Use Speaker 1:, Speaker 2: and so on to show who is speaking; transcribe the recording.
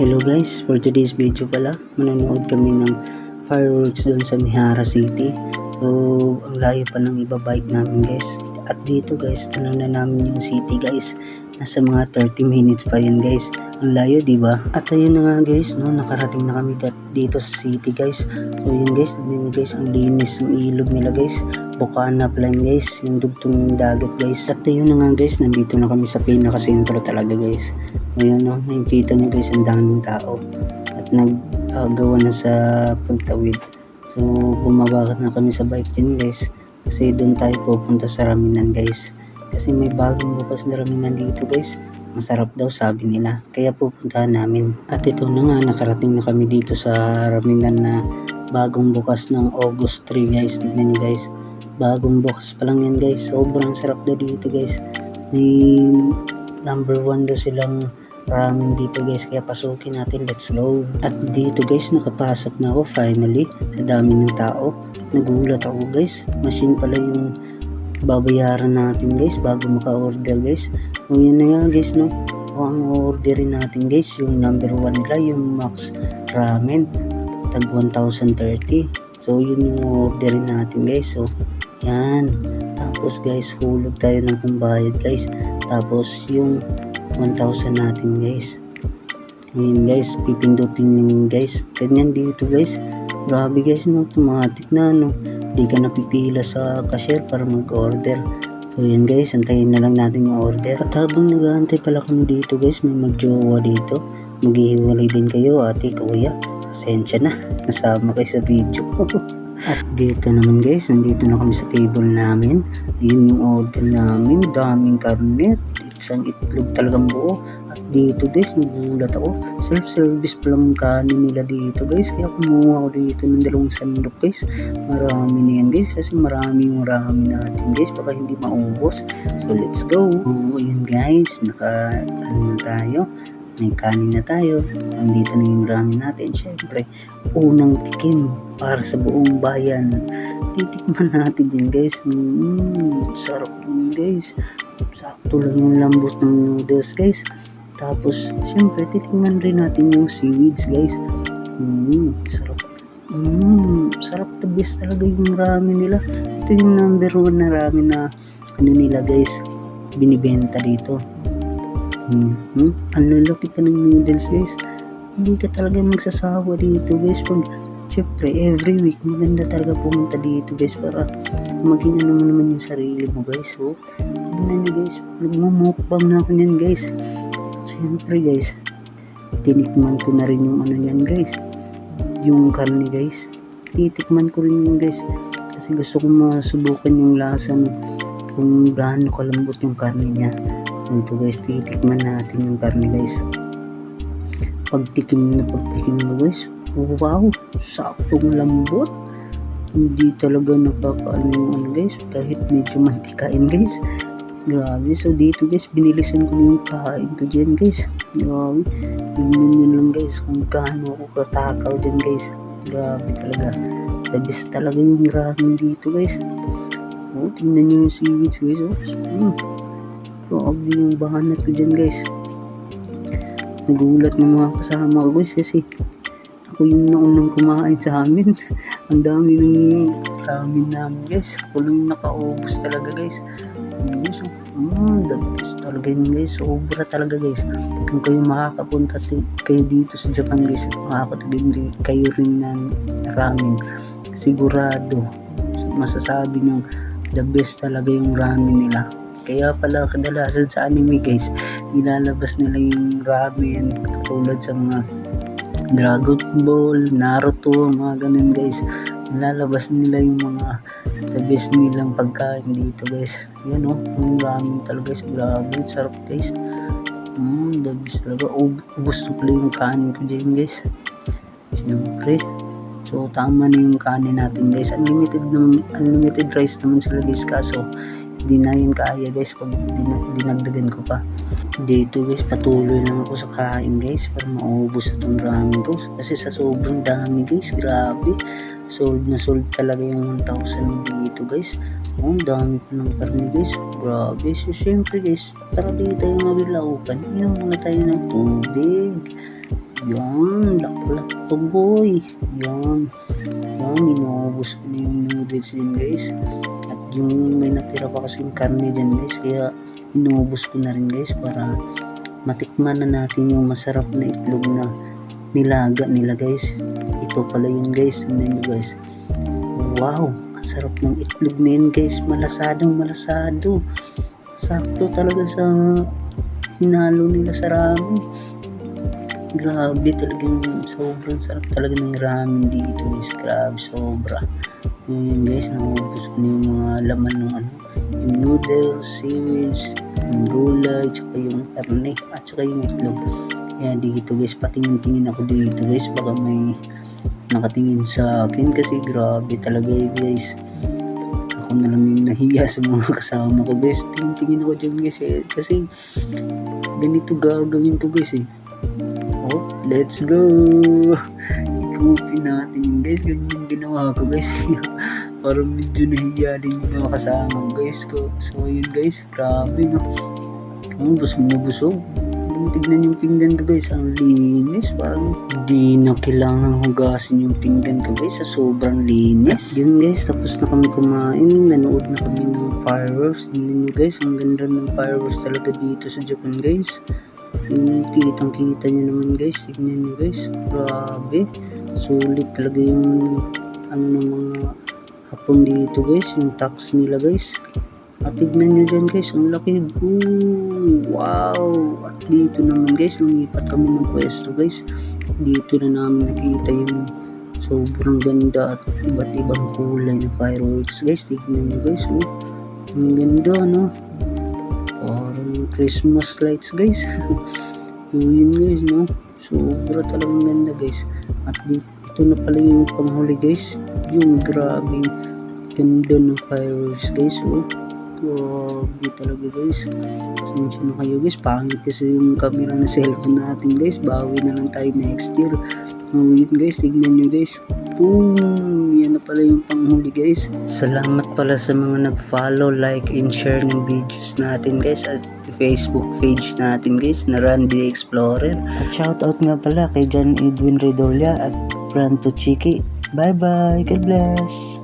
Speaker 1: Hello guys, for today's video pala, manonood kami ng fireworks doon sa Mihara City. So, ang layo pa ng ibabike namin guys. At dito guys, tanong na namin yung city guys. Nasa mga 30 minutes pa yun guys. Ang layo, diba? At ayun na nga guys, no, nakarating na kami dito sa city guys. So yun guys, tignan nyo guys, ang linis ng ilog nila guys. Bukana pala yun guys, yung dugtong ng dagat guys. At ayun na nga guys, nandito na kami sa pinaka-sentro talaga guys. Ayun no, nakikita nyo guys, ang daming tao. At naggawa na sa pagtawid. So bumaba na kami sa bike din guys. Kasi doon tayo pupunta sa Raminan guys. Kasi may bagong bukas na Raminan dito guys. Masarap daw sabi nila, kaya pupuntahan namin. At ito na nga, nakarating na kami dito sa Raminan na bagong bukas ng August 3 guys. Tignan nyo guys, bagong bukas pa lang yan guys. Sobrang sarap daw dito guys. May number 1 daw silang ramen dito guys, kaya pasukin natin, let's go. At dito guys, nakapasok na ako finally sa dami ng tao. Nagulat ako guys, machine pala yung babayaran natin guys bago maka-order guys. O yun na nga guys, no, o ang orderin natin guys, yung number 1 nila, yung Max Ramen, tag 1,030. So yun yung orderin natin guys. So yan, tapos guys, hulog tayo ng pambayad guys. Tapos yung 1,000 natin guys. Ngayon guys, pipindutin yun guys. Ganyan dito guys. Grabe guys, no, automatic na, no. Di ka napipila sa cashier para mag-order. So yan guys, antayin na lang natin yung order. At habang nag-aantay pala kami dito guys, may magjowa dito. Maghihiwalay din kayo, ate, kuya. Pasensya na, nasama kayo sa video ko. At dito naman guys, nandito na kami sa table namin. Ayun yung order namin, daming karne, isang itlog talagang buo. At dito guys, nagulat ako, self-service pa lang kanin nila dito guys. Kaya kumuha ako dito ng 2 sandok guys. Marami na yan guys, kasi marami natin guys, baka hindi maubos. So let's go. Ayun guys, ano na tayo, may kanin na tayo. Nandito na yung ramen natin. Syempre, unang tikim para sa buong bayan. Titikman natin din guys. Sarap din guys. Sakto lang yung lambot ng noodles guys. Tapos syempre titikman rin natin yung seaweeds guys. Sarap. Sarap, the best talaga yung ramen nila. Ito yung number 1 na ramen na ano nila guys, binibenta dito. Ang lalaki pa ng noodles guys. Hindi ka talaga magsasawa dito guys. Pag syempre every week maganda talaga pumunta dito guys, para maging ano mo naman yung sarili mo guys. So tignan nyo guys, nagmumukbang na ako nyan guys. Syempre guys, tinikman ko na rin yung ano nyan guys, yung karne guys. Titikman ko rin yun guys, kasi gusto ko masubukan yung lasa kung gaano kalambot yung karne niya. Ito guys, titikman natin yung karne guys. Pagtikim mo guys, wow, saktong lambot. Hindi talaga nakakaano yung ano guys, kahit medyo mantikain guys. Grabe. So dito guys, binilisan ko yung kain ko dyan guys. Grabe, yun lang guys kung gaano ako katakaw dyan guys. Grabe talaga, the best talaga yung ramen dito guys. Tingnan nyo yung seaweeds guys. Grabe yung bahanat ko dyan guys. Nagulat ng mga kasama ko guys, kasi ako yung naunang kumain sa amin. Ang dami ng ramen namin guys. Ako lang nakaubos talaga guys. The best talaga yun guys. Sobra talaga guys. Kung kayo makakapunta kayo dito sa Japan guys, makakatigim kayo rin ng ramen, sigurado masasabi nyo the best talaga yung ramen nila. Kaya pala kadalasan sa anime guys, nilalabas nila yung ramen katulad sa mga Dragon Ball, Naruto, mga ganun guys. Nilalabas nila yung mga the best nilang pagkain dito guys. Yan yung ramen talaga guys. Grabe, sarap guys. The best talaga. Ubus na pala yung kanin ko dyan guys. Siyempre, so tama na yung kanin natin guys. Unlimited rice naman sila guys, kaso hindi na yun kaya guys pag dinagdagan ko pa. Dito guys, patuloy lang ako sa kain guys para maubos itong ramen ko, kasi sa sobrang dami guys. Grabe, sold na sold talaga yung 1,000 dito guys. Ang dami pa ng karne guys. Grabe. So syempre guys, para di tayo mabilaukan, inom muna tayo ng tubig. Yan, laklak to boy. Yan. Yan, inuubos ko na yung noodles din guys. At yung may natira pa kasing karne dyan guys. Kaya inuubos ko na rin guys para matikman na natin yung masarap na itlog na nilaga nila guys. Ito pala yun guys. Tingnan nyo guys. Wow, ang sarap ng itlog na yun guys. Malasadong malasado. Sakto talaga sa hinalo nila sa ramen. Grabe talaga yung sobrang sarap talaga ng ramen dito guys. Grabe, sobra. Yun guys, naubos ko na yung mga laman ng yung noodles, seaweeds, yung gulay, tsaka yung karne, at tsaka yung itlog. Kaya dito guys, patingin-tingin ako dito guys. Baka may nakatingin sa akin kasi grabe talaga guys. Ako na lang yung nahiya sa mga kasama ko guys. Tingin ako dyan guys kasi ganito gagawin ko guys Oh, let's go. I-copy natin guys. Ganyan ginawa ko guys. Parang medyo nahiya din yung mga kasama guys ko. So yun guys, grabe no. Busog na busog. Tignan yung pinggan ko guys, ang linis. Parang di na kailangan hugasin yung pinggan ko guys, sa sobrang linis. Yun guys, tapos na kami kumain. Nanood na kami ng fireworks. Tignan nyo guys, ang ganda ng fireworks talaga dito sa Japan guys. Yung kitang kita nyo naman guys. Tignan nyo guys, grabe. Sulit talaga yung ng mga hapon dito guys, yung tax nila guys. At tignan nyo dyan guys, ang laki. Wow! At dito naman guys, lumipat kami ng pwesto guys. Dito na namin nakita yung sobrang ganda at iba't ibang kulay na fireworks guys. Tignan nyo guys, ang ganda no. Parang Christmas lights guys. Yun guys no, sobra talagang ganda guys. At dito na pala yung panghuli guys, yung grabing ganda ng fireworks guys. Grabe talaga guys. Sinsya na kayo guys, pangit kasi yung camera na cellphone natin guys. Bawi na lang tayo next year. Yun guys, tignan nyo guys. Boom! Yan na pala yung panghuli guys. Salamat pala sa mga nag-follow, like, and share ng videos natin guys. At Facebook page natin guys na Randy Explorer. At shoutout nga pala kay John Edwin Redolia at Franto Chiki. Bye bye! God bless!